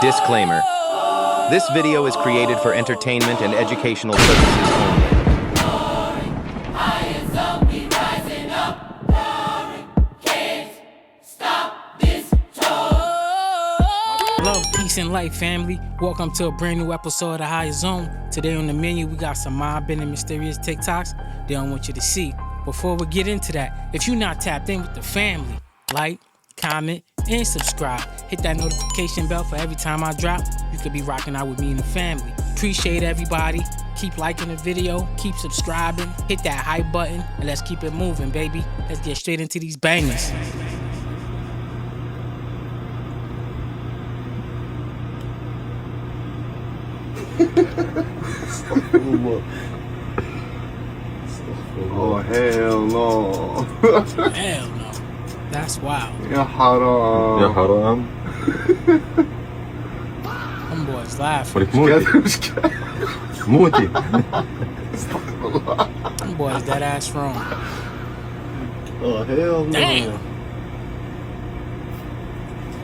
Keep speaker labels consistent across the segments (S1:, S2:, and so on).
S1: Disclaimer. This video is created for entertainment and educational purposes only.
S2: Love, peace, and light, family. Welcome to a brand new episode of The Higher Zone. Today on the menu, we got some mind-bending, mysterious TikToks they don't want you to see. Before we get into that, if you're not tapped in with the family, like, comment, and subscribe. Hit that notification bell for every time I drop. You could be rocking out with me and the family. Appreciate everybody. Keep liking the video, keep subscribing, hit that hype button, and let's keep it moving, baby. Let's get straight into these bangers.
S3: Oh, hell no.
S2: Hell no. That's wild.
S3: يا حرام.
S4: يا حرام.
S2: Them boys laughing.
S4: ولك موتي.
S3: مش كده.
S4: موتي.
S2: Them boys that ass wrong.
S3: Oh, hell no.
S2: Damn.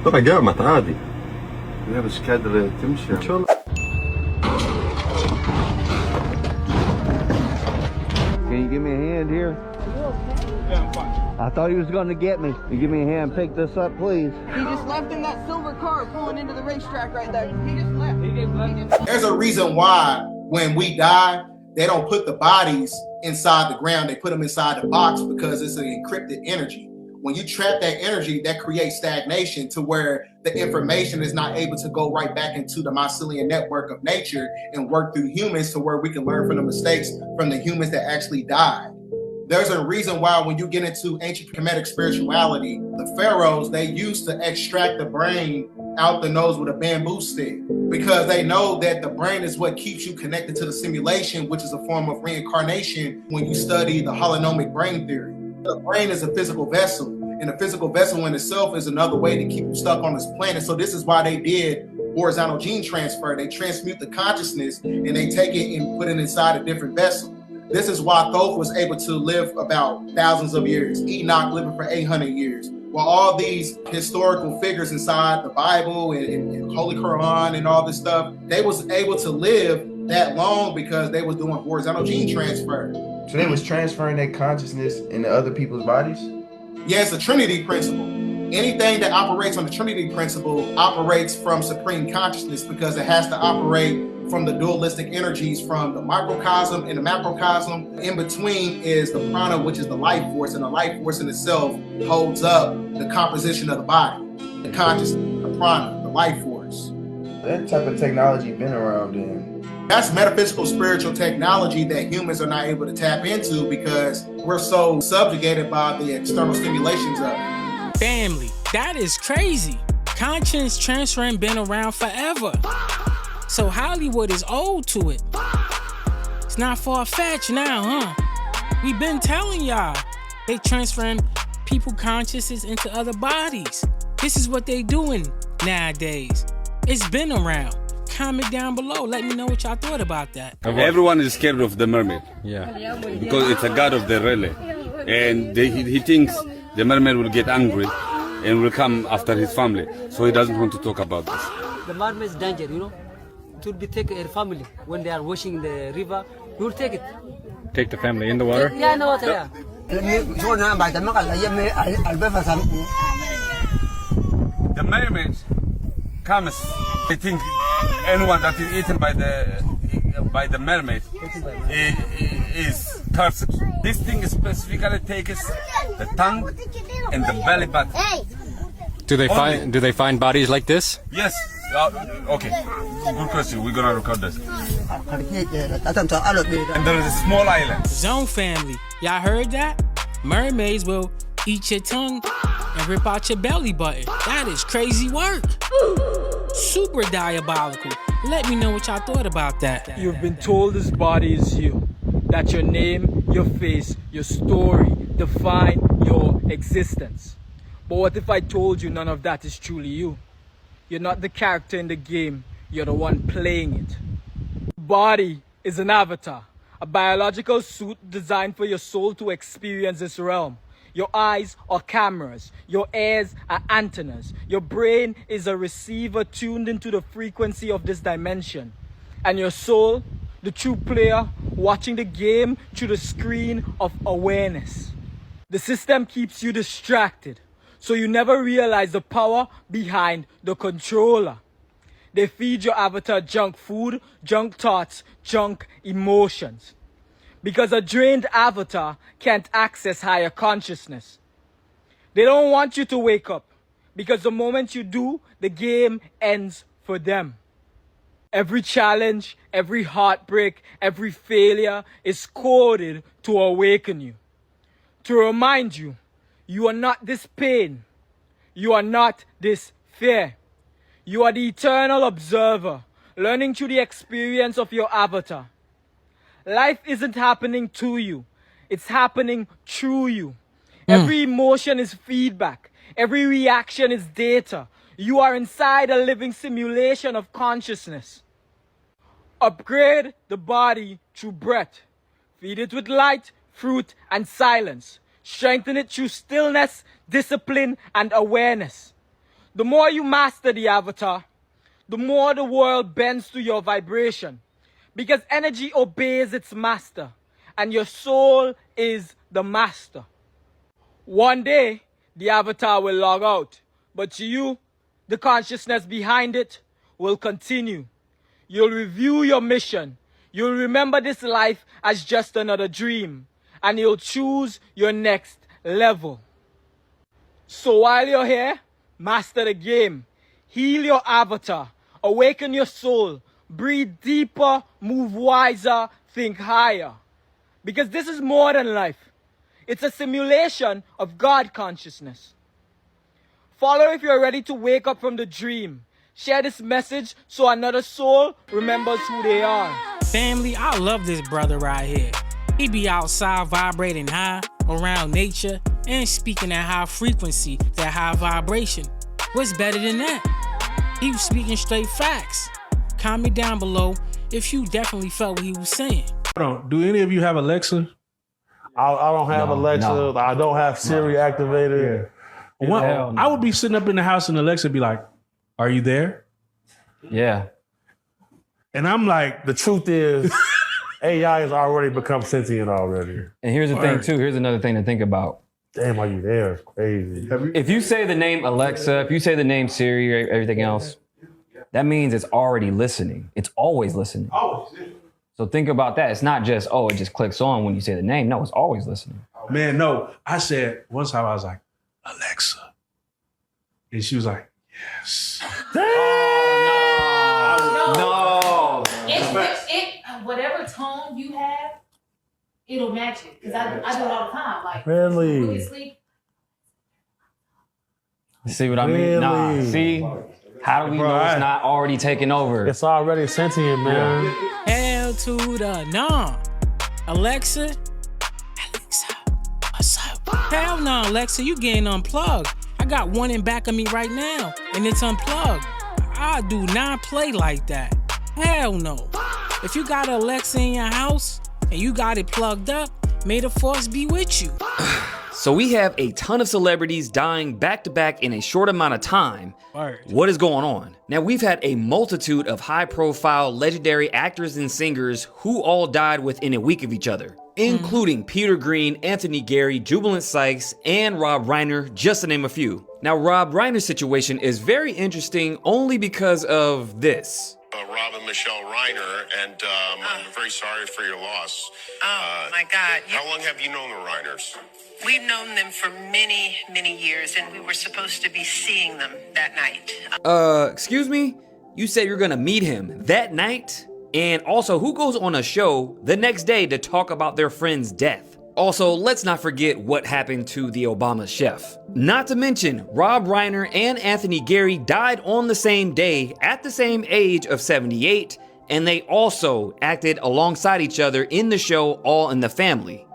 S4: طبعا قامت عادي.
S3: لا مش قادرة تمشي.
S4: ان شاء الله.
S5: Can you give me a hand here?
S6: Yeah, I'm fine.
S5: I thought he was going to get me. You give me a hand, pick this up, please.
S6: He just left in that silver car pulling into the racetrack right there. He just left. He just left.
S7: There's a reason why when we die, they don't put the bodies inside the ground. They put them inside the box because it's an encrypted energy. When you trap that energy, that creates stagnation to where the information is not able to go right back into the mycelial network of nature and work through humans to where we can learn from the mistakes from the humans that actually died. There's a reason why when you get into ancient Kemetic spirituality, the pharaohs, they used to extract the brain out the nose with a bamboo stick because they know that the brain is what keeps you connected to the simulation, which is a form of reincarnation when you study the holonomic brain theory. The brain is a physical vessel, and a physical vessel in itself is another way to keep you stuck on this planet. So this is why they did horizontal gene transfer. They transmute the consciousness and they take it and put it inside a different vessel. This is why Thoth was able to live about thousands of years, Enoch living for 800 years. While all these historical figures inside the Bible and Holy Quran and all this stuff, they was able to live that long because they was doing horizontal gene transfer.
S8: So they was transferring their consciousness into other people's bodies?
S7: Yeah, it's a Trinity principle. Anything that operates on the Trinity principle operates from supreme consciousness because it has to operate from the dualistic energies from the microcosm and the macrocosm. In between is the prana, which is the life force, and the life force in itself holds up the composition of the body, the consciousness, the prana, the life force.
S8: That type of technology been around then.
S7: That's metaphysical spiritual technology that humans are not able to tap into because we're so subjugated by the external stimulations of it.
S2: Family, that is crazy. Conscience transferring been around forever. So Hollywood is old to it. It's not far-fetched now, huh? We've been telling y'all. They transferring people consciousness into other bodies. This is what they doing nowadays. It's been around. Comment down below. Let me know what y'all thought about that.
S9: Everyone is scared of the mermaid.
S4: Yeah.
S9: Because it's a god of the Reile. And he thinks the mermaid will get angry and will come after his family. So he doesn't want to talk about this.
S10: The mermaid is danger, you know. It will be take a family when they are washing the river. We will take it.
S4: Take the family in the water?
S10: Yeah, in the water, yeah.
S9: The mermaid comes. They think anyone that is eaten by the mermaid is cursed. This thing specifically takes the tongue and the belly button.
S4: Do they find bodies like this?
S9: Yes. Okay. Good question. We're gonna record this. And there is a small island.
S2: Zone family, y'all heard that? Mermaids will eat your tongue and rip out your belly button. That is crazy work. Super diabolical. Let me know what y'all thought about that.
S11: You've been told this body is you. That your name, your face, your story define your existence. But what if I told you none of that is truly you? You're not the character in the game, you're the one playing it. Body is an avatar, a biological suit designed for your soul to experience this realm. Your eyes are cameras. Your ears are antennas. Your brain is a receiver tuned into the frequency of this dimension. And your soul, the true player, watching the game through the screen of awareness. The system keeps you distracted, so you never realize the power behind the controller. They feed your avatar junk food, junk thoughts, junk emotions. Because a drained avatar can't access higher consciousness. They don't want you to wake up, because the moment you do, the game ends for them. Every challenge, every heartbreak, every failure is coded to awaken you. To remind you, you are not this pain. You are not this fear. You are the eternal observer, learning through the experience of your avatar. Life isn't happening to you. It's happening through you. Every emotion is feedback. Every reaction is data. You are inside a living simulation of consciousness. Upgrade the body through breath. Feed it with light, fruit, and silence. Strengthen it through stillness, discipline, and awareness. The more you master the avatar, the more the world bends to your vibration. Because energy obeys its master, and your soul is the master. One day, the avatar will log out, but you, the consciousness behind it, will continue. You'll review your mission. You'll remember this life as just another dream, and you'll choose your next level. So while you're here, master the game. Heal your avatar. Awaken your soul. Breathe deeper, move wiser, think higher. Because this is more than life. It's a simulation of God consciousness. Follow if you're ready to wake up from the dream. Share this message so another soul remembers who they are.
S2: Family, I love this brother right here. He be outside vibrating high, around nature, and speaking at high frequency, that high vibration. What's better than that? He was speaking straight facts. Comment down below if you definitely felt what he was saying.
S12: Hold on, do any of you have Alexa?
S13: I don't have Alexa. No. I don't have Siri activated.
S12: Yeah. I would be sitting up in the house and Alexa be like, "Are you there?"
S4: Yeah.
S12: And I'm like,
S13: the truth is, AI has already become sentient already.
S4: And here's the thing too. Here's another thing to think about.
S13: Damn, are you there? It's crazy.
S4: If you say the name Alexa, if you say the name Siri or everything else, that means it's already listening. It's always listening. So think about that. It's not just, oh, it just clicks on when you say the name. No, it's always listening.
S12: Man, no. I said, one time I was like, Alexa. And she was like, yes.
S4: No.
S14: Whatever tone you have, it'll match it. Because I do it all the time. Like,
S13: really?
S14: when you sleep.
S4: See what I mean?
S13: Really?
S4: Nah. See? How do we know it's not already taking over?
S13: It's already sentient, man.
S2: Hell to the no. Alexa, what's up? Hell no, Alexa, you getting unplugged. I got one in back of me right now, and it's unplugged. I do not play like that. Hell no. If you got Alexa in your house and you got it plugged up, may the force be with you.
S15: So we have a ton of celebrities dying back to back in a short amount of time.
S2: Word.
S15: What is going on? Now we've had a multitude of high profile legendary actors and singers who all died within a week of each other, including Peter Green, Anthony Gary, Jubilant Sykes, and Rob Reiner, just to name a few. Now Rob Reiner's situation is very interesting only because of this.
S16: Rob and Michelle Reiner, and I'm very sorry for your loss.
S17: Oh, my God.
S16: How long have you known the Reiners?
S17: We've known them for many, many years, and we were supposed to be seeing them that night.
S15: Excuse me? You said you're gonna meet him that night? And also, who goes on a show the next day to talk about their friend's death? Also, let's not forget what happened to the Obama chef. Not to mention, Rob Reiner and Anthony Gary died on the same day at the same age of 78, and they also acted alongside each other in the show All in the Family.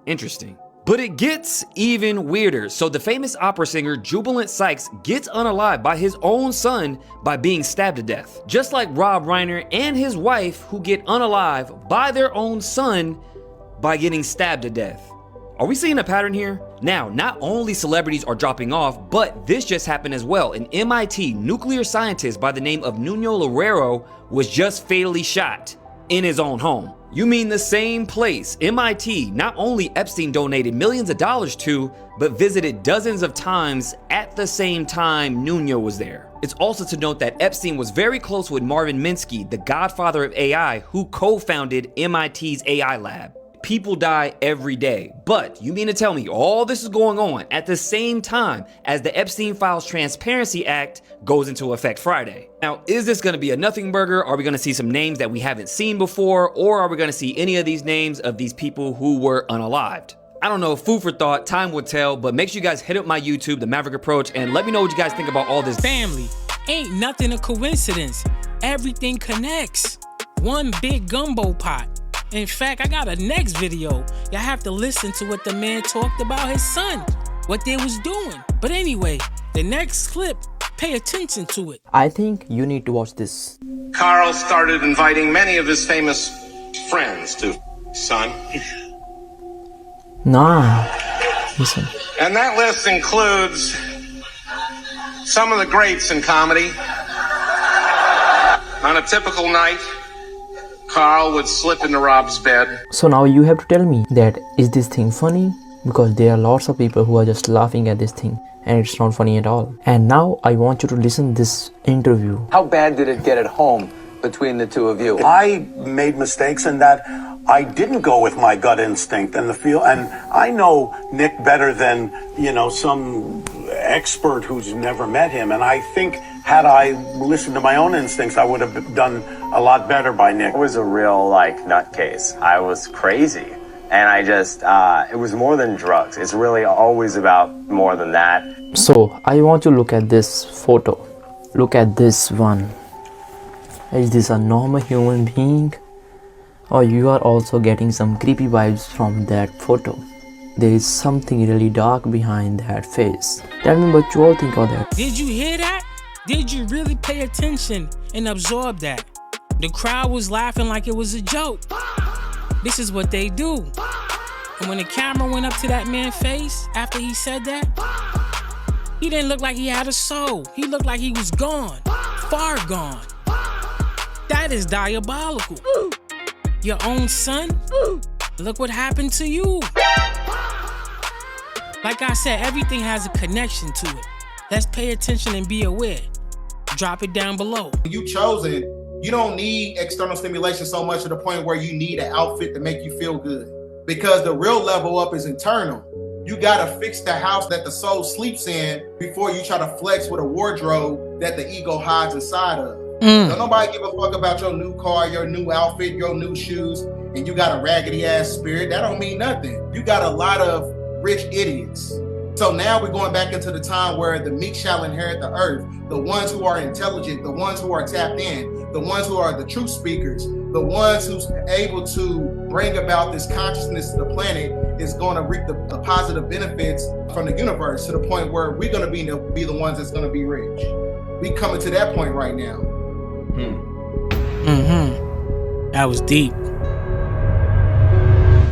S15: Interesting. But it gets even weirder. So the famous opera singer Jubilant Sykes gets unalived by his own son by being stabbed to death. Just like Rob Reiner and his wife, who get unalived by their own son by getting stabbed to death. Are we seeing a pattern here? Now, not only celebrities are dropping off, but this just happened as well. An MIT nuclear scientist by the name of Nuno Loureiro was just fatally shot in his own home. You mean the same place MIT not only Epstein donated millions of dollars to, but visited dozens of times at the same time Nuno was there. It's also to note that Epstein was very close with Marvin Minsky, the godfather of AI, who co-founded MIT's AI lab. People die every day, but you mean to tell me all this is going on at the same time as the Epstein Files Transparency Act goes into effect Friday? Now, is this gonna be a nothing burger? Are we gonna see some names that we haven't seen before? Or are we gonna see any of these names of these people who were unalived? I don't know, food for thought, time will tell, but make sure you guys hit up my YouTube, The Maverick Approach, and let me know what you guys think about all this.
S2: Family, ain't nothing a coincidence. Everything connects. One big gumbo pot. In fact, I got a next video. Y'all have to listen to what the man talked about his son, what they was doing. But anyway, the next clip, pay attention to it.
S18: I think you need to watch this.
S16: Carl started inviting many of his famous friends to son.
S18: Nah, listen.
S16: And that list includes some of the greats in comedy. On a typical night, Carl would slip into Rob's bed.
S18: So now you have to tell me that is this thing funny? Because there are lots of people who are just laughing at this thing and it's not funny at all. And now I want you to listen this interview.
S19: How bad did it get at home between the two of you?
S20: I made mistakes in that I didn't go with my gut instinct and the feel, and I know Nick better than, some expert who's never met him. And I think had I listened to my own instincts, I would have done a lot better by Nick.
S21: I was a real, nutcase. I was crazy. And I just, it was more than drugs. It's really always about more than that.
S18: So I want you to look at this photo. Look at this one. Is this a normal human being? Or you are also getting some creepy vibes from that photo? There is something really dark behind that face. Tell me what you all think of that.
S2: Did you hear that? Did you really pay attention and absorb that? The crowd was laughing like it was a joke. This is what they do. And when the camera went up to that man's face after he said that, he didn't look like he had a soul. He looked like he was gone, far gone. That is diabolical. Your own son? Look what happened to you. Like I said, everything has a connection to it. Let's pay attention and be aware. Drop it down below.
S7: You chosen, you don't need external stimulation so much to the point where you need an outfit to make you feel good. Because the real level up is internal. You gotta fix the house that the soul sleeps in before you try to flex with a wardrobe that the ego hides inside of. Don't nobody give a fuck about your new car, your new outfit, your new shoes, and you got a raggedy ass spirit. That don't mean nothing. You got a lot of rich idiots. So now we're going back into the time where the meek shall inherit the earth. The ones who are intelligent, the ones who are tapped in, the ones who are the truth speakers, the ones who's able to bring about this consciousness to the planet is going to reap the positive benefits from the universe to the point where we're going to be the ones that's going to be rich. We coming to that point right now.
S2: That was deep.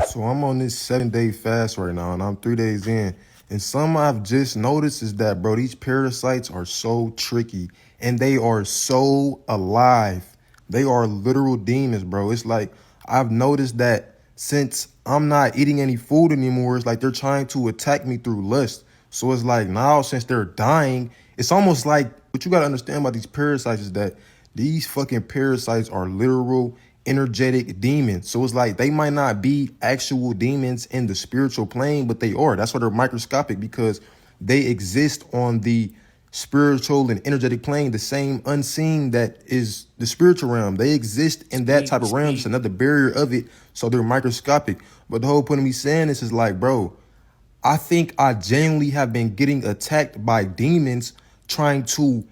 S3: So I'm on this 7-day fast right now, and I'm 3 days in. And something I've just noticed is that, bro, these parasites are so tricky, and they are so alive. They are literal demons, bro. It's like I've noticed that since I'm not eating any food anymore, it's like they're trying to attack me through lust. So it's like now, since they're dying, it's almost like what you got to understand about these parasites is that these fucking parasites are literal energetic demons. So it's like they might not be actual demons in the spiritual plane, but they are. That's why they're microscopic, because they exist on the spiritual and energetic plane, the same unseen that is the spiritual realm. They exist in that type of realm. It's another barrier of it. So they're microscopic. But the whole point of me saying this is like, bro, I think I genuinely have been getting attacked by demons trying to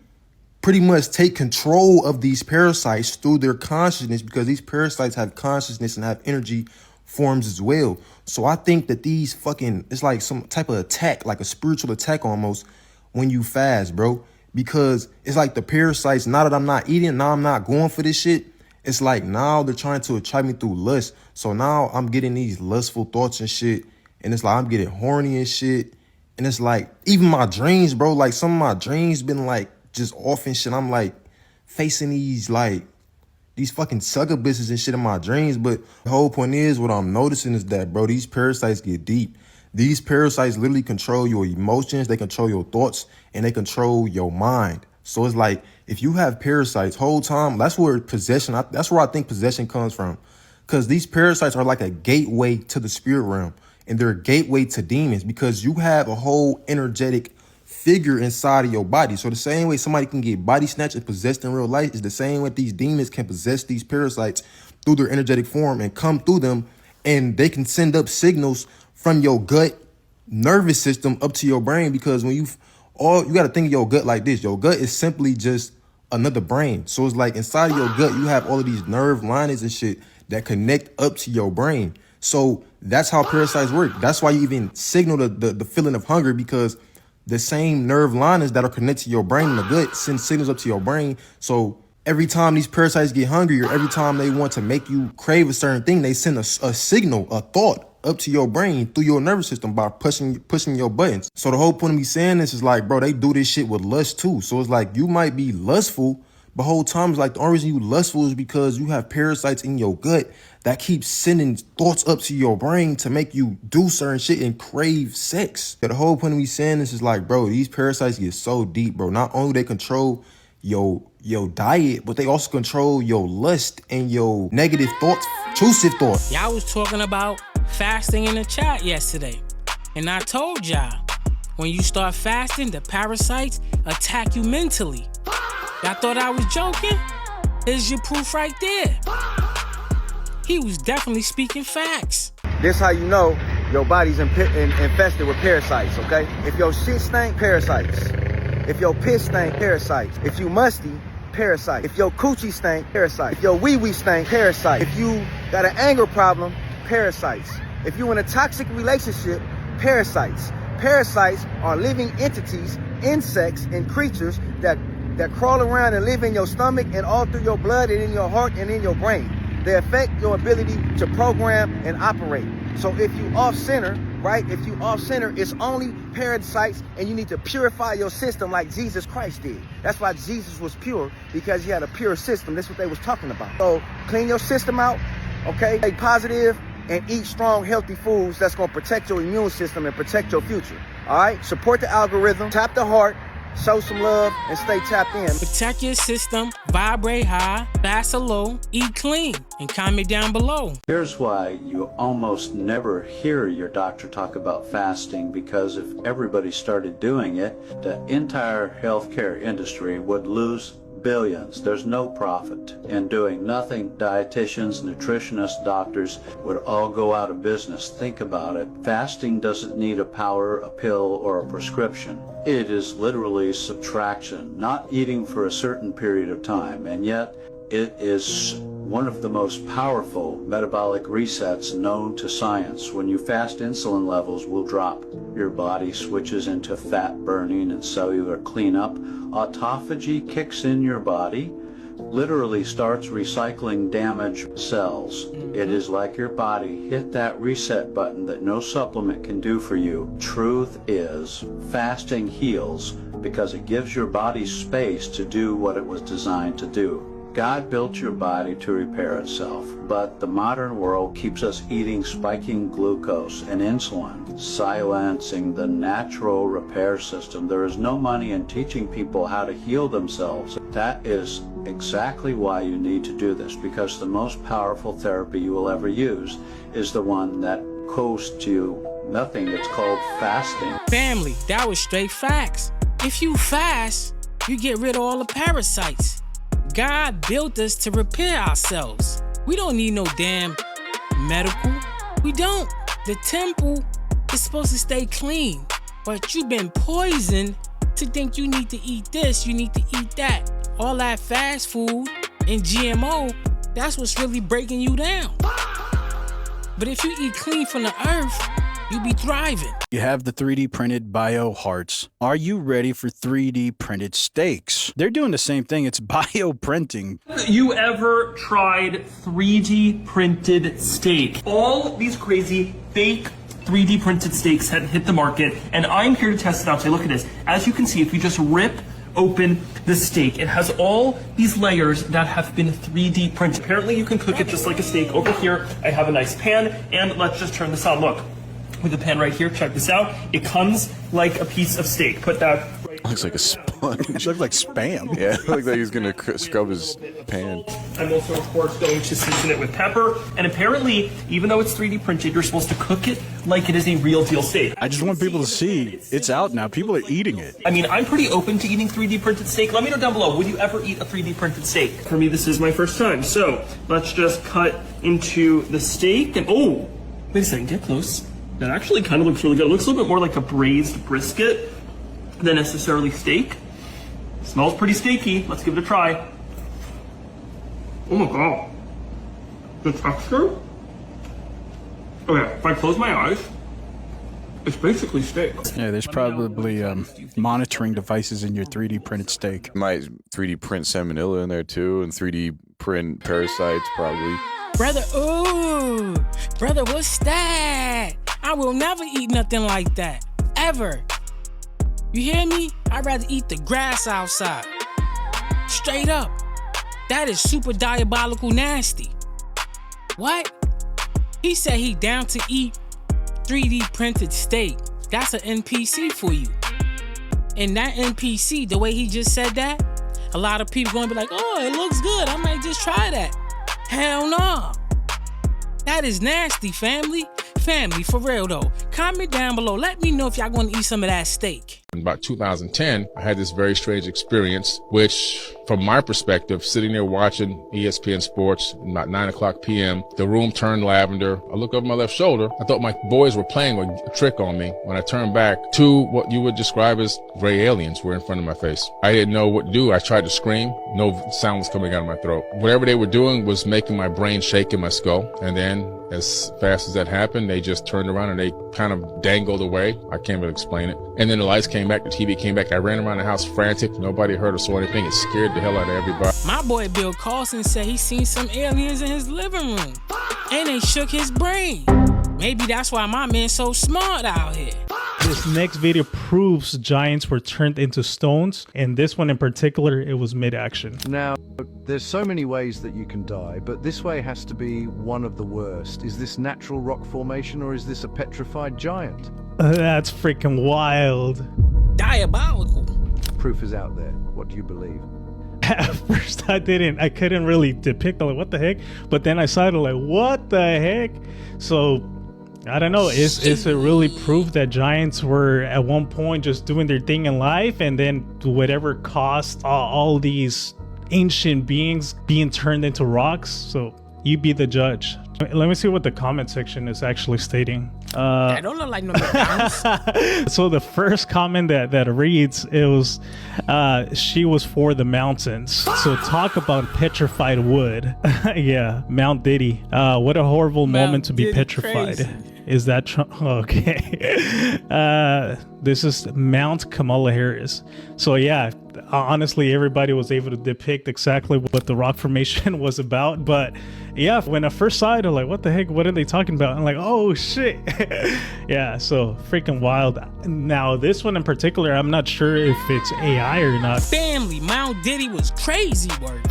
S3: pretty much take control of these parasites through their consciousness, because these parasites have consciousness and have energy forms as well. So I think that these it's like some type of attack, like a spiritual attack almost, when you fast, bro. Because it's like the parasites, now that I'm not eating, now I'm not going for this shit, it's like now they're trying to attract me through lust. So now I'm getting these lustful thoughts and shit, And it's like I'm getting horny and shit. And it's like, even my dreams, bro, like some of my dreams been like just off and shit. I'm like facing these fucking succubuses and shit in my dreams. But the whole point is, what I'm noticing is that, bro, these parasites get deep. These parasites literally control your emotions, they control your thoughts, and they control your mind. So it's like, if you have parasites whole time, that's where I think possession comes from. Because these parasites are like a gateway to the spirit realm, and they're a gateway to demons, because you have a whole energetic figure inside of your body. So the same way somebody can get body snatched and possessed in real life is the same way these demons can possess these parasites through their energetic form and come through them, and they can send up signals from your gut nervous system up to your brain. Because when you got to think of your gut like this. Your gut is simply just another brain. So it's like inside of your gut, you have all of these nerve linings and shit that connect up to your brain. So that's how parasites work. That's why you even signal the feeling of hunger, because the same nerve linings that are connected to your brain in the gut send signals up to your brain. So every time these parasites get hungry, or every time they want to make you crave a certain thing, they send a signal, a thought up to your brain through your nervous system by pushing your buttons. So the whole point of me saying this is like, bro, they do this shit with lust too. So it's like, you might be lustful, but whole time it's like the only reason you lustful is because you have parasites in your gut that keep sending thoughts up to your brain to make you do certain shit and crave sex. So the whole point of me saying this is like, bro, these parasites get so deep, bro. Not only they control your diet, but they also control your lust and your negative thoughts, intrusive thoughts.
S2: Y'all was talking about fasting in the chat yesterday, and I told y'all, when you start fasting, the parasites attack you mentally. Y'all thought I was joking? Here's your proof right there. He was definitely speaking facts.
S5: This how you know your body's infested with parasites, okay? If your shit stink, parasites. If your piss stink, parasites. If you musty, parasite. If your coochie stink, parasite. If your wee-wee stink, parasite. If you got an anger problem, parasites. If you in a toxic relationship, parasites. Parasites are living entities, insects, and creatures that crawl around and live in your stomach and all through your blood and in your heart and in your brain. They affect your ability to program and operate. So if you off center, right? If you off center, it's only parasites, and you need to purify your system like Jesus Christ did. That's why Jesus was pure, because he had a pure system. That's what they was talking about. So clean your system out, okay? Stay positive and eat strong, healthy foods that's gonna protect your immune system and protect your future. All right? Support the algorithm, tap the heart, show some love, and stay tapped in.
S2: Protect your system, vibrate high, fast or low, eat clean, and comment down below.
S1: Here's why you almost never hear your doctor talk about fasting, because if everybody started doing it, the entire healthcare industry would lose billions. There's no profit in doing nothing. Dietitians, nutritionists, doctors would all go out of business. Think about it. Fasting doesn't need a powder, a pill, or a prescription. It is literally subtraction, not eating for a certain period of time, and yet it is one of the most powerful metabolic resets known to science. When you fast, insulin levels will drop. Your body switches into fat burning and cellular cleanup. Autophagy kicks in your body, literally starts recycling damaged cells. It is like your body hit that reset button that no supplement can do for you. Truth is, fasting heals because it gives your body space to do what it was designed to do. God built your body to repair itself, but the modern world keeps us eating spiking glucose and insulin, silencing the natural repair system. There is no money in teaching people how to heal themselves. That is exactly why you need to do this, because the most powerful therapy you will ever use is the one that costs you nothing. It's called fasting.
S2: Family, that was straight facts. If you fast, you get rid of all the parasites. God built us to repair ourselves. We don't need no damn medical. We don't. The temple is supposed to stay clean, but you've been poisoned to think you need to eat this, you need to eat that. All that fast food and GMO, that's what's really breaking you down. But if you eat clean from the earth, you be thriving.
S22: You have the 3D printed bio hearts. Are you ready for 3D printed steaks? They're doing the same thing. It's bioprinting.
S23: You ever tried 3D printed steak? All these crazy fake
S6: 3D printed steaks had hit the market, and I'm here to test it out. So look at this. As you can see, if you just rip open the steak, it has all these layers that have been 3D printed. Apparently you can cook it just like a steak. Over here, I have a nice pan, and let's just turn this on. Look, with the pan right here, check this out. It comes like a piece of steak. Put that right.
S8: Looks like a sponge. It looks like spam. Yeah, it looks like he's gonna scrub his pan.
S6: I'm also, of course, going to season it with pepper. And apparently, even though it's 3D printed, you're supposed to cook it like it is a real deal steak.
S22: I just want people to see it's out now. People are eating it.
S6: I mean, I'm pretty open to eating 3D printed steak. Let me know down below, would you ever eat a 3D printed steak? For me, this is my first time. So let's just cut into the steak. And oh, wait a second, get close. That actually kind of looks really good. It looks a little bit more like a braised brisket than necessarily steak. Smells pretty steaky. Let's give it a try. Oh my god. The texture? Okay, if I close my eyes, it's basically steak.
S22: Yeah, there's probably monitoring devices in your 3D printed steak.
S8: Might 3D print salmonella in there too, and 3D print parasites probably.
S2: Brother, ooh, brother, what's that? I will never eat nothing like that, ever. You hear me? I'd rather eat the grass outside. Straight up. That is super diabolical nasty. What? He said he down to eat 3D printed steak. That's an NPC for you. And that NPC, the way he just said that, a lot of people gonna be like, oh, it looks good. I might just try that. Hell no. That is nasty, family. Family, for real though. Comment down below. Let me know if y'all gonna eat some of that steak.
S23: In about 2010, I had this very strange experience, which from my perspective, sitting there watching ESPN Sports, about 9 o'clock p.m., the room turned lavender. I looked over my left shoulder. I thought my boys were playing a trick on me. When I turned back, two what you would describe as gray aliens were in front of my face. I didn't know what to do. I tried to scream. No sound was coming out of my throat. Whatever they were doing was making my brain shake in my skull. And then as fast as that happened, they just turned around and they kind of dangled away. I can't really explain it. And then the lights came back, the TV came back. I ran around the house frantic. Nobody heard or saw anything. It scared the hell out of everybody.
S2: My boy Bill Carlson said he seen some aliens in his living room. And they shook his brain. Maybe that's why my man's so smart out here.
S24: This next video proves giants were turned into stones. And this one in particular, it was mid-action.
S25: Now, there's so many ways that you can die, but this way has to be one of the worst. Is this natural rock formation or is this a petrified giant?
S24: That's freaking wild.
S2: Diabolical.
S25: Proof is out there. What do you believe?
S24: At first I couldn't really depict, like, what the heck? But then I saw it, like, what the heck? So I don't know, is it really proof that giants were at one point just doing their thing in life, and then whatever caused all these ancient beings being turned into rocks? So you be the judge. Let me see what the comment section is actually stating.
S2: That don't look like no McDonald's.
S24: So the first comment that reads, it was, she was for the mountains. So talk about petrified wood. Yeah, Mount Diddy. What a horrible moment to be
S2: Diddy
S24: petrified.
S2: crazy.
S24: Is that okay? This is Mount Kamala Harris. So yeah, honestly, everybody was able to depict exactly what the rock formation was about. But yeah, when I first saw it, I'm like, what the heck? What are they talking about? I'm like, oh shit. Yeah, so freaking wild. Now this one in particular, I'm not sure if it's AI or not.
S2: Family, Mount Diddy was crazy work.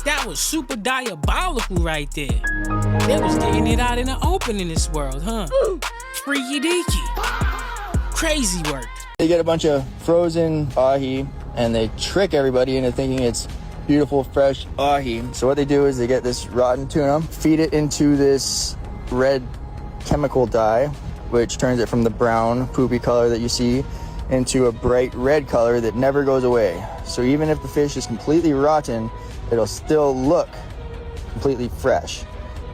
S2: That was super diabolical right there. They was getting it out in the open in this world, huh? Freaky deaky. Crazy work.
S26: They get a bunch of frozen ahi and they trick everybody into thinking it's beautiful, fresh ahi. So what they do is they get this rotten tuna, feed it into this red chemical dye, which turns it from the brown, poopy color that you see into a bright red color that never goes away. So even if the fish is completely rotten, it'll still look completely fresh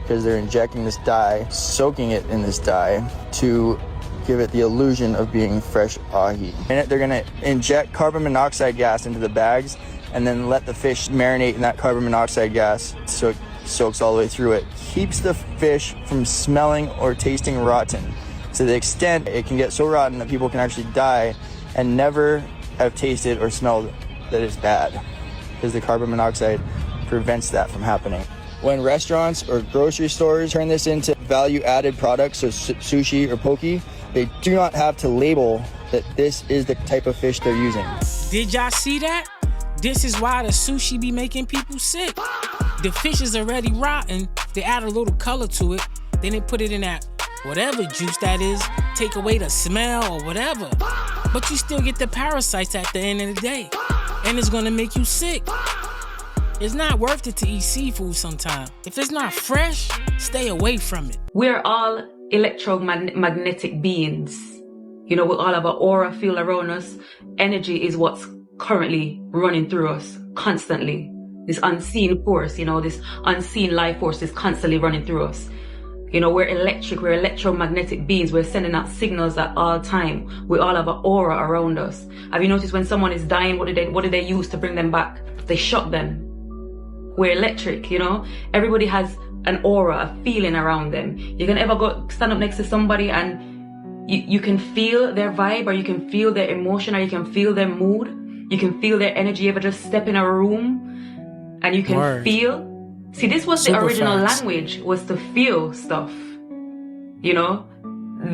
S26: because they're injecting this dye, soaking it in this dye to give it the illusion of being fresh ahi. In it, they're gonna inject carbon monoxide gas into the bags and then let the fish marinate in that carbon monoxide gas so it soaks all the way through it. Keeps the fish from smelling or tasting rotten to the extent it can get so rotten that people can actually die and never have tasted or smelled that it's bad, because the carbon monoxide prevents that from happening. When restaurants or grocery stores turn this into value-added products, so sushi or poke, they do not have to label that this is the type of fish they're using.
S2: Did y'all see that? This is why the sushi be making people sick. The fish is already rotten. They add a little color to it. Then they put it in that whatever juice that is, take away the smell or whatever. But you still get the parasites at the end of the day. And it's gonna make you sick. It's not worth it to eat seafood sometimes. If it's not fresh, stay away from it.
S4: We're all electromagnetic beings. You know, we all have an aura field around us. Energy is what's currently running through us constantly. This unseen force, you know, this unseen life force is constantly running through us. You know, we're electric, we're electromagnetic beings. We're sending out signals at all time. We all have an aura around us. Have you noticed when someone is dying, what do they use to bring them back? They shock them. We're electric, you know? Everybody has an aura, a feeling around them. You can ever go stand up next to somebody and you can feel their vibe, or you can feel their emotion, or you can feel their mood. You can feel their energy. You ever just step in a room and you can feel. See, this was the original language, was to feel stuff, you know?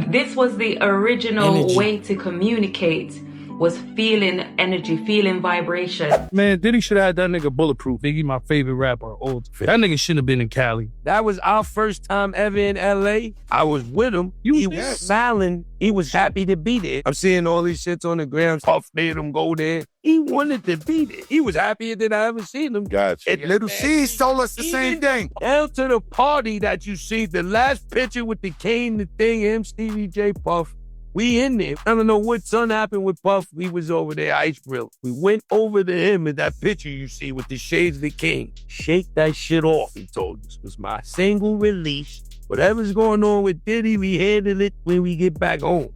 S4: This was the original way to communicate, was feeling energy, feeling vibration.
S13: Man, Diddy should have had that nigga bulletproof. Biggie, my favorite rapper. That nigga shouldn't have been in Cali.
S9: That was our first time ever in LA. I was with him. He was smiling. He was happy to be there. I'm seeing all these shits on the ground. Puff made him go there. He wanted to be there. He was happier than I ever seen him.
S10: Gotcha.
S9: And Little C's told us the same thing. Down to the party that you see, the last picture with the cane, the thing, him, Stevie J, Puff. We in there. I don't know what son happened with Puff. We was over there, Ice Grill. We went over to him in that picture you see with the shades of the king. Shake that shit off, he told us. It was my single release. Whatever's going on with Diddy, we handle it when we get back home.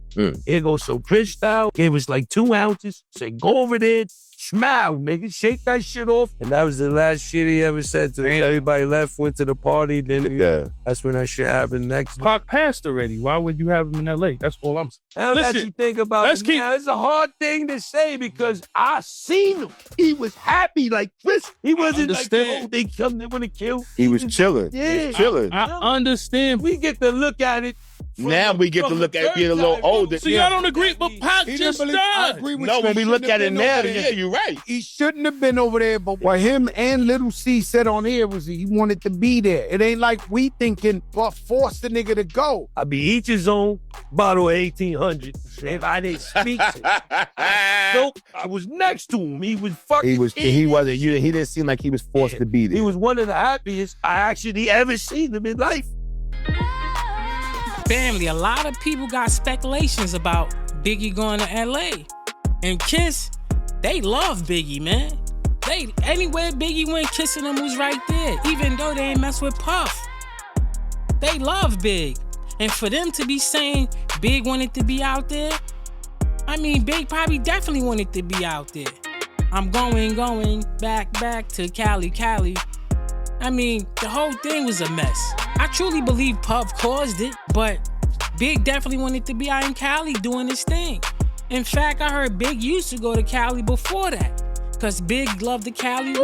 S9: Here goes So Cristal, gave us like 2 ounces. Said, go over there, smile, nigga, shake that shit off. And that was the last shit he ever said to me. Everybody left, went to the party, then that's when that shit happened next.
S13: Pac passed already. Why would you have him in LA? That's all I'm saying.
S9: Now that you think about it, now, it's a hard thing to say because I seen him. He was happy like Chris. He wasn't like, oh, they want to kill.
S10: He was chilling.
S9: Yeah.
S10: He was chilling.
S13: I understand.
S9: We get to look at it.
S10: Now we get to look at it being a little older.
S13: See, I don't agree, but Pac just died.
S10: I agree with you. When we look at it now, yeah, you're right.
S11: He shouldn't have been over there, but what him and Little C said on here was he wanted to be there. It ain't like we thinking, but force the nigga to go.
S9: I be each his own bottle of 1800. If I didn't speak to him. Nope, I was next to him. He was fucking
S10: He wasn't. He didn't seem like he was forced to be there.
S9: He was one of the happiest I actually ever seen him in life.
S2: Family, a lot of people got speculations about Biggie going to LA. And Kiss, they love Biggie, man. Anywhere Biggie went, kissing him was right there, even though they ain't mess with Puff. They love Big. And for them to be saying Big wanted to be out there, I mean, Big probably definitely wanted to be out there. I'm going back to Cali. I mean, the whole thing was a mess. I truly believe Puff caused it, but Big definitely wanted to be out in Cali doing his thing. In fact, I heard Big used to go to Cali before that, because Big loved the Cali.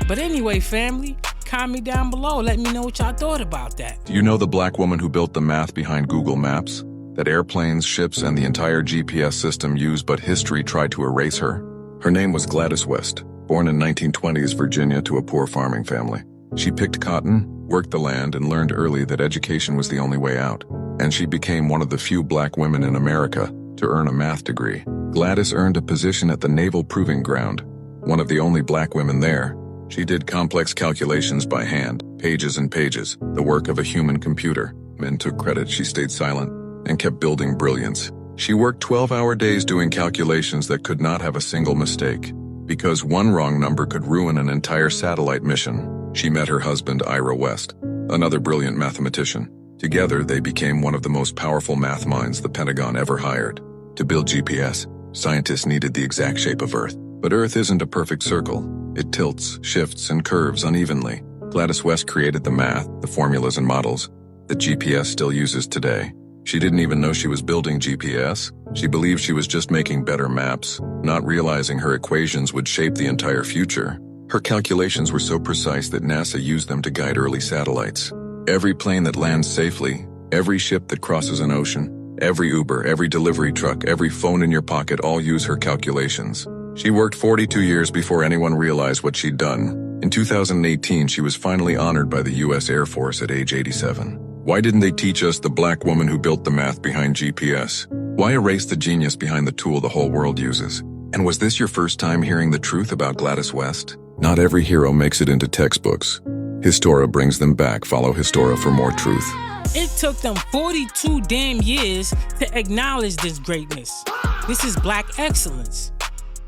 S2: But anyway, family, comment down below. Let me know what y'all thought about that.
S12: Do you know the black woman who built the math behind Google Maps? That airplanes, ships, and the entire GPS system used, but history tried to erase her? Her name was Gladys West, born in 1920s Virginia to a poor farming family. She picked cotton, worked the land, and learned early that education was the only way out. And she became one of the few black women in America to earn a math degree. Gladys earned a position at the Naval Proving Ground, one of the only black women there. She did complex calculations by hand, pages and pages, the work of a human computer. Men took credit, she stayed silent, and kept building brilliance. She worked 12-hour days doing calculations that could not have a single mistake, because one wrong number could ruin an entire satellite mission. She met her husband, Ira West, another brilliant mathematician. Together, they became one of the most powerful math minds the Pentagon ever hired. To build GPS, scientists needed the exact shape of Earth. But Earth isn't a perfect circle. It tilts, shifts, and curves unevenly. Gladys West created the math, the formulas and models that GPS still uses today. She didn't even know she was building GPS. She believed she was just making better maps, not realizing her equations would shape the entire future. Her calculations were so precise that NASA used them to guide early satellites. Every plane that lands safely, every ship that crosses an ocean, every Uber, every delivery truck, every phone in your pocket all use her calculations. She worked 42 years before anyone realized what she'd done. In 2018, she was finally honored by the U.S. Air Force at age 87. Why didn't they teach us the black woman who built the math behind GPS? Why erase the genius behind the tool the whole world uses? And was this your first time hearing the truth about Gladys West? Not every hero makes it into textbooks. Histora brings them back. Follow Histora for more truth.
S2: It took them 42 damn years to acknowledge this greatness. This is black excellence.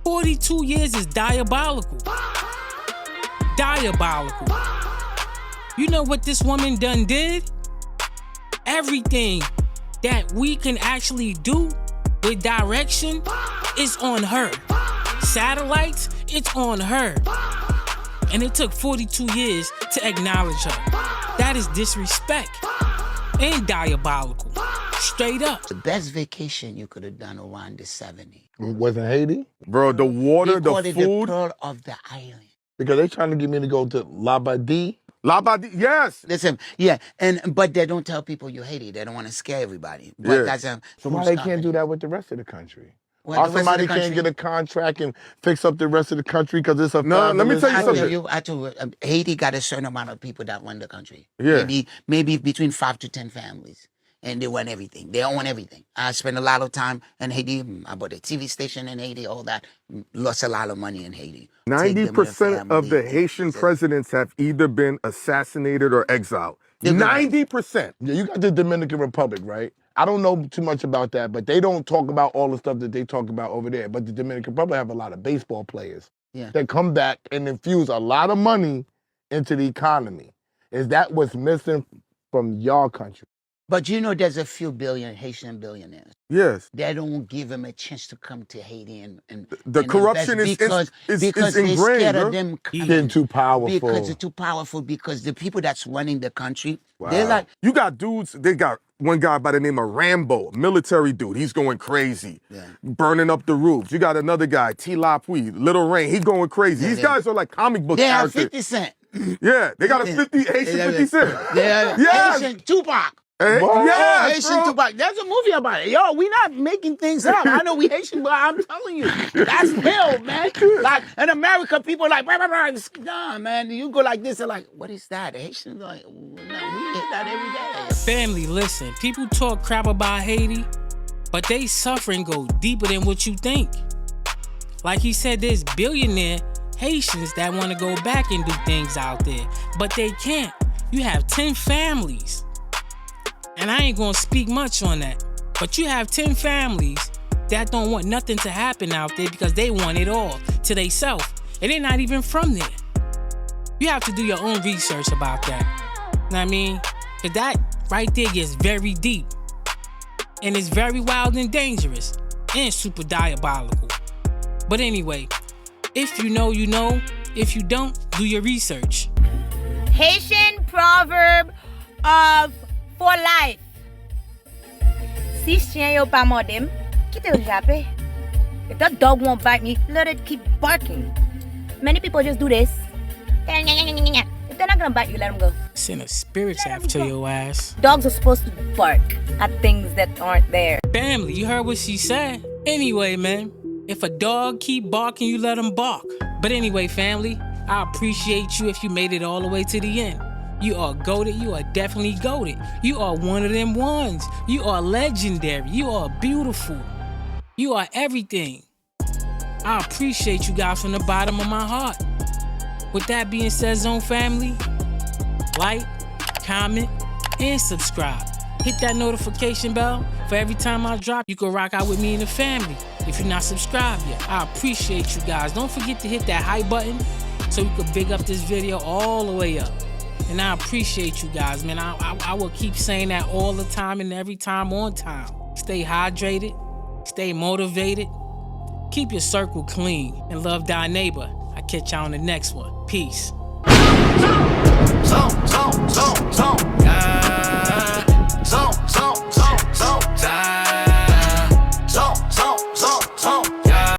S2: 42 years is diabolical. Diabolical. You know what this woman done did? Everything that we can actually do with direction is on her. Satellites, it's on her. And it took 42 years to acknowledge her. That is disrespect and diabolical. Straight up.
S14: The best vacation you could have done around the 70s.
S10: Was in Haiti? Bro, the water, the
S14: Called it
S10: food.
S14: the pearl of the island.
S10: Because they trying to get me to go to Labadie. Labadie, yes.
S14: Listen, yeah, but they don't tell people you hate it. They don't want to scare everybody. But
S10: Yeah.
S14: that's
S10: So why they can't do that with the rest of the country?
S14: Well,
S10: Or
S14: the rest of
S10: somebody
S14: the country-
S10: can't get a contract and fix up the rest of the country because it's a
S14: No,
S10: let me tell you something.
S14: I tell you, Haiti got a certain amount of people that run the country.
S10: Yeah.
S14: Maybe between 5 to 10 families. And they run everything. They own everything. I spent a lot of time in Haiti. I bought a TV station in Haiti, all that. Lost a lot of money in Haiti.
S3: 90% of the Haitian presidents have either been assassinated or exiled. 90%.
S10: Yeah, you got the Dominican Republic, right? I don't know too much about that, but they don't talk about all the stuff that they talk about over there. But the Dominican Republic have a lot of baseball players that come back and infuse a lot of money into the economy. Is that what's missing from your country?
S14: But you know there's a few Haitian billionaires.
S3: Yes.
S14: They don't give them a chance to come to Haiti and
S3: The corruption is
S14: because they're
S3: ingrained,
S14: scared
S3: bro.
S14: of them coming.
S10: Getting too powerful.
S14: Because it's too powerful. Because the people that's running the country,
S3: Wow.
S14: they're like,
S3: you got dudes, they got one guy by the name of Rambo, military dude. He's going crazy, burning up the roofs. You got another guy, T. Lapui, Little Rain. He's going crazy. These guys are like comic book
S14: they have
S3: characters.
S14: 50 Cent.
S3: Yeah, they got a 50 Haitian 50 Cent.
S14: Yeah,
S3: Yes.
S14: Haitian Tupac.
S3: Yes,
S14: Haitian
S3: bro.
S14: Tupac. There's a movie about it. Yo, we not making things up. I know we Haitian, but I'm telling you, that's real, man. Like in America, people are like, blah, blah, blah. Nah, man. You go like this, they're like, what is that? The Haitians like, no, we hit that every day.
S2: Family, listen, people talk crap about Haiti, but they suffering go deeper than what you think. Like he said, there's billionaire Haitians that want to go back and do things out there, but they can't. You have 10 families. And I ain't gonna speak much on that, but you have 10 families that don't want nothing to happen out there because they want it all to themselves, and they're not even from there. You have to do your own research about that. You know what I mean? Because that right there gets very deep, and it's very wild and dangerous, and super diabolical. But anyway, if you know, you know. If you don't, do your research.
S15: Haitian proverb of for life. Si chien yo pa mordem, kite yo jape. If that dog won't bite me, let it keep barking. Many people just do this. If they're not gonna bite you, let them go.
S2: Send a spirits after your ass.
S15: Dogs are supposed to bark at things that aren't there.
S2: Family, you heard what she said. Anyway, man, if a dog keep barking, you let him bark. But anyway, family, I appreciate you if you made it all the way to the end. You are goated. You are definitely goated. You are one of them ones. You are legendary. You are beautiful. You are everything. I appreciate you guys from the bottom of my heart. With that being said, Zone family, like, comment, and subscribe. Hit that notification bell for every time I drop. You can rock out with me and the family. If you're not subscribed yet, I appreciate you guys. Don't forget to hit that hype button so we can big up this video all the way up. And I appreciate you guys, man. I will keep saying that all the time and every time on time. Stay hydrated, stay motivated, keep your circle clean, and love thy neighbor. I'll catch y'all on the next one. Peace.